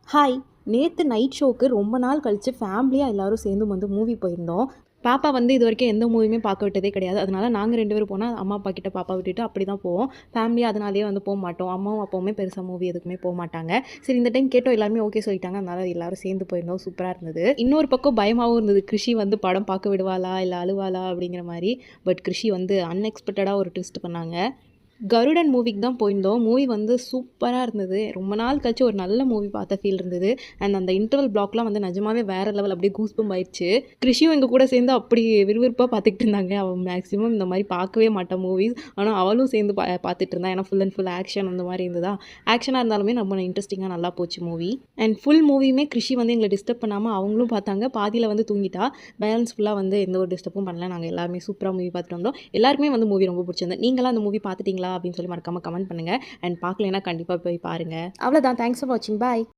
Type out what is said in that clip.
Hi. நேத்து night ஷோக்கு ரொம்ப நாள் கழிச்சு ஃபேமிலியா எல்லாரும் சேர்ந்து வந்து மூவி போயிருந்தோம். பாப்பா வந்து இதுவரைக்கும் எந்த மூவியுமே பார்க்க விட்டதே கிடையாது. அதனால நாங்க 2 பேரும் போனா, அம்மா, அப்பா கிட்ட பாப்பா விட்டுட்டு அப்படி தான் போவோம். ஃபேமிலியா அதனாலேயே வந்து போமாட்டோம். அம்மாவும், அப்பாவுமே பெருசா மூவி எதுக்குமே போமாட்டாங்க. சரி இந்த டைம் கேட்டோம் எல்லாருமே ஓகே சொல்லிட்டாங்க. அதனால எல்லாரும் சேர்ந்து போயிருந்தோம். சூப்பரா இருந்தது. இன்னொரு பக்கம் பயமாவும் இருந்தது. கிருஷி வந்து படம் பார்க்க விடுவாளா? இல்ல அழுவாளா? அப்படிங்கிற மாரி. பட் கிருஷி வந்து அன்எக்ஸ்பெக்டடா ஒரு ட்விஸ்ட் பண்ணாங்க. கருடன் மூவிக்கு தான் போயிருந்தோம். மூவி வந்து சூப்பரா இருந்தது. ரொம்ப நாள் கழிச்சு ஒரு நல்ல மூவி பார்த்த ஃபீல் இருந்தது. அண்ட் அந்த இன்டர்வல் பிளாக்லாம் வந்து நிஜமாவே வேற லெவல் அப்படியே கூஸ்பம்ப் ஆயிடுச்சு. கிருஷியும் எங்க கூட சேர்ந்து அப்படி விறுவிறுப்பா பார்த்துக்கிட்டு இருந்தாங்க. அவள் மேக்ஸிமம் இந்த மாதிரி பார்க்கவே மாட்டா மூவிஸ். ஆனால் அவளும் சேர்ந்து பார்த்துட்டு இருந்தா. ஏன்னா ஃபுல் அண்ட் ஃபுல் ஆக்ஷன் அந்த மாதிரி இருந்ததா. ஆக்ஷனாக இருந்தாலுமே நம்ம இன்ட்ரெஸ்டிங்காக நல்லா போச்சு மூவி. அண்ட் ஃபுல் மூவியுமே கிருஷி வந்து எங்களை டிஸ்டர்ப் பண்ணாமல் அவங்களும் பார்த்தாங்க. பாதியில் வந்து தூங்கிட்டா. பேலன்ஸ் ஃபுல்லாக வந்து எந்த ஒரு டிஸ்டர்பும் பண்ணல. நாங்கள் எல்லாருமே சூப்பராக மூவி பார்த்துட்டு வந்தோம். எல்லாருக்குமே வந்து மூவி ரொம்ப பிடிச்சிருந்தது. நீங்களாம் அந்த மூவி பார்த்துட்டீங்களா அப்படின்னு சொல்லி மறக்காம கமெண்ட் பண்ணுங்க. அண்ட் பார்க்கலைன்னா கண்டிப்பாக போய் பாருங்க. அவ்வளோதான். தேங்க்ஸ் ஃபார் வாட்சிங். பாய்.